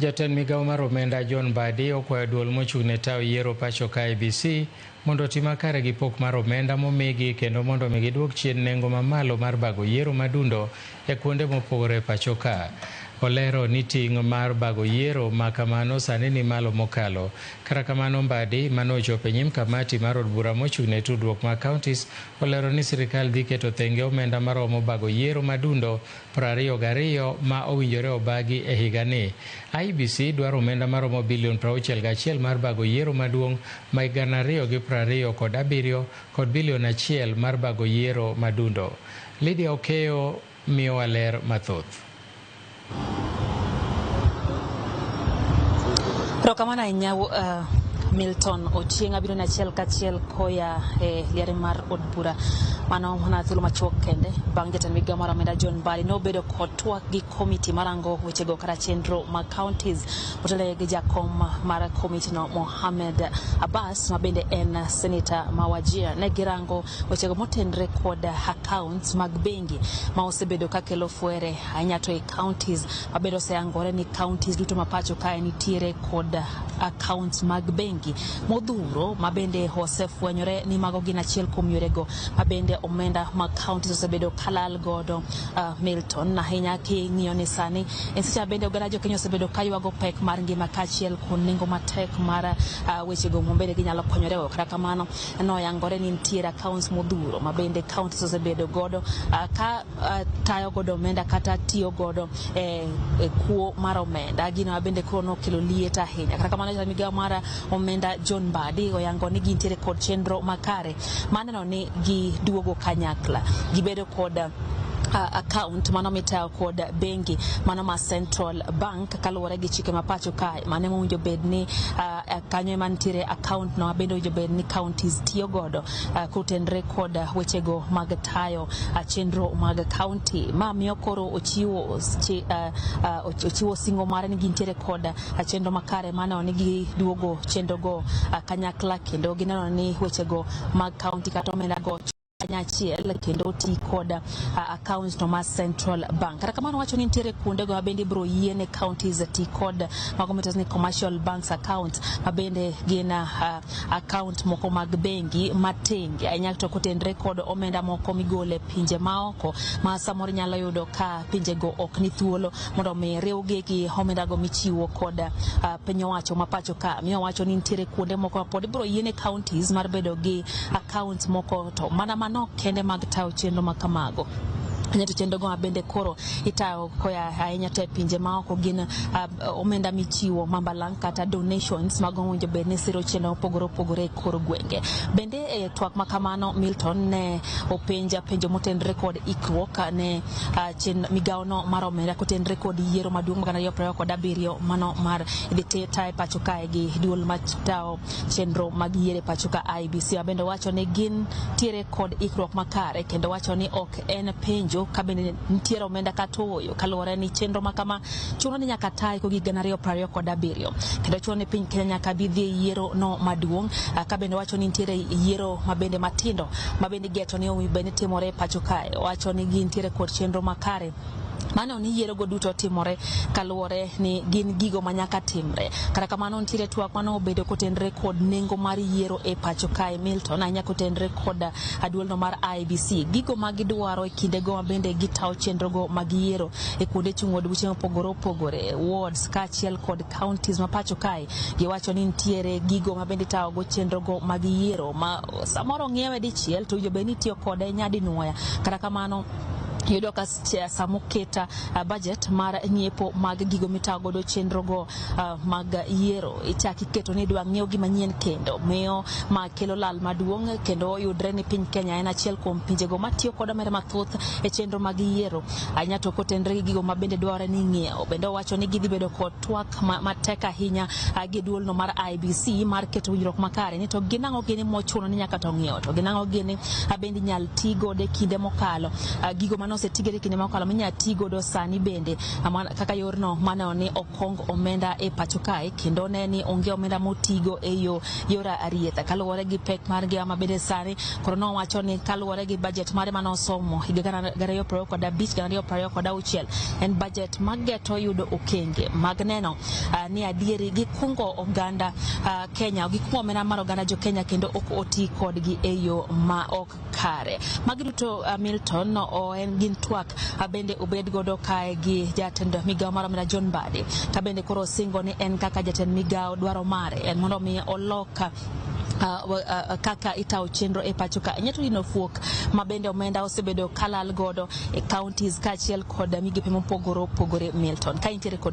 Jatend migao mar omenda John Mbadi okwayo duol mochung'ne tawo yiero pacho ka IEBC mondo otii makare gi pok mar omenda momigi kendo mondo mi giduok chien nengo mamalo mar bago yiero madundo e kuonde mopogore pacho ka. Olero ni ting' mar bago yiero ma kamano sani ni malo mokalo. Kata kamano, Mbadi manochopo e nyim kamati mar od bura mochung'ne tudruok mag counties olero ni sirikal dhi keto thenge omenda maromo bago yiero madundo 22 ma owinjore obagi e higani. IEBC dwaro omenda maromo bilion 61 mar bago yiero maduong' ma higa 2027 kod bilion 1 mar bago yiero madundo. Lydia Okwayo miyowa ler mathoth. Rokamana inyawo Milton ochieng' abiro na chiel kachiel koya liare mar od bura mano na thuolo machuok kende bang' jatend migao mar omenda John Mbadi nobedo kod twak gi komiti marango wechego kata chenro mag counties motelo gi jakom mar komiti no Mohamed Abbas ma bende en senator ma Wajir ne girango wechego motenre kod accounts mag bengi ma osebedo kakelo fuere ahinya to e counties mabedo oseyangore ni counties duto mapacho kae nitiere kod accounts mag bengi modhuro mabende osefwenyore ni mago gin achiel kuom yorego mabende omenda mag counties osebedo kalal godo Milton ahinya king'iyo ni sani en seche bende oganda jokenya osebedo kaywago pek mar ngima kachiel kod nengo matek mar wechego mobende ginyalo konyorego. Kata kamano noyangore ni nitiere accounts modhuro mabende counties osebedo godo ka tayo godo omenda kata tiyo godo e kuo mar omenda gino mabende koro nokelo liet ahinya. Kata kamano jatend migao mar omenda John Mbadi oyango ni gintiere kod chenro makare maneno ni giduogo kanyakla gibedo kod account mano mitayo kod bengi mano ma Central Bank kaluwore gi chike mapacho kae mane mowinjo bed ni kanyo mantiere account no bende owinjo bed ni counties tiyo godo kutenre kod wechego mag tayo chenro mag county ma miyo koro ochiwo singo mare ni gintiere kod chenro makare mano ni giduogo chenrogo kanyakla kendo gineno ni wechego mag county kata omenda go achiel kendo ti kod account no mar Central Bank. Kata kamano wacho ni nitiere kuonde go mabende bro yiene counties ti kod mago mitos ni commercial banks account mabende gin account moko mag bengi matenge ahinya to kotenre kod omenda moko migole pinje maoko ma samoro nyalo yudo ka pinje go ok ni thuolo mondo mi riwgi gi omenda go michiwo kod piny owacho mapacho ka miyo wacho ni nitiere kuonde moko pod bro yiene counties mar bedo gi account moko to mana no kende mag tayo chenro makamago. Nyato chenro go bende koro itayo koya ahinya te pinje maoko gin omenda michiwo mambalang kata donations mag owinjo bed ni siro chenro opogore kor gwenge. Bende twak makamano Milton ne openja penjo motenre kod ikruok ne migao no mar omenda kotenre kod yiero maduong' mag 2027 mano mar idhi tayo pacho kae gi duol matayo chenro mag yiero pacho ka IEBC bende wacho ni gin tiere kod ikruok makare kendo wacho ni ok en penjo kabende nitiere omenda katoyo kaluwore ni chenro makama chuno ni nyaka tayo ko gi 2027 kendo chuno ni piny Kenya nyaka bi dhi yiero no maduong' kabende wacho ni nitiere yiero mabende matindo mabende geto ni owinjo timore pacho kae wacho ni gintiere kod chenro makare mano ni yiero go duto timore kaluwore ni gin gigo manyaka timre. Kata kamano nitiere twak mano obedo kotenre kod nengo mar yiero e pacho kae Milton anya kotenre kod aduolno mar IEBC gigo magidwaro e kinde go mabende gitawo chenro go mag yiero e kuonde chung' od buche opogore wards kaachiel kod counties mapacho kae giwacho ni nitiere gigo mabende tawo go chenro go mag yiero ma samoro ng'iewe dichiel to bende nitiyo kode nyadi nuoya. Kata kamano yudo ka samoketa budget mar nyiepo mag gigo mitawo godo chenro go mag yiero ichaki keto ni dwa ng'iew gima nyien kendo miyo ma kelo lal maduong' kendo yudre ni piny Kenya en achiel kuom pinje go matiyo kod omenda mathoth e chenro mag yiero ahinya to kotenre gi gigo mabende dware ni ng'iewo. Bende wacho ni gidhi bedo kod twak matek ahinya gi duolno mar IEBC mar keto winjruok makare ni to ginang'o gini mochuno ni nyaka to ng'iewo to ginang'o gini bende nyal ti godo e kinde mokalo gigo mano mano osetigere kinde mokalo minya tigo do sani bende kaka yorno mane oni okong omenda e pacho kae kendo ne ni onge omenda motigo e yora arietha kaluwore gi pek mar gi ama bende sani koro no wacho ni kaluwore gi budget mare mane osomo higa 2025-2026 en budget mageto yudo okenge mag neno ni adieri gikungo oganda Kenya gikungo omenda mar oganda jo Kenya kendo ok oti kodgi e yo ma ok kare. Magi duto Milton no en gin twak bende obed godo kae gi jatend migao mar omenda John Mbadi ka bende koro singo ni en kaka jatend migao dwaro mare en mondo mi oloka kaka itao chenro e pacho ka nyeto dino fuok mabende omenda osebedo kalal godo e counties kaachiel kod migepe mopogore Milton ka intiere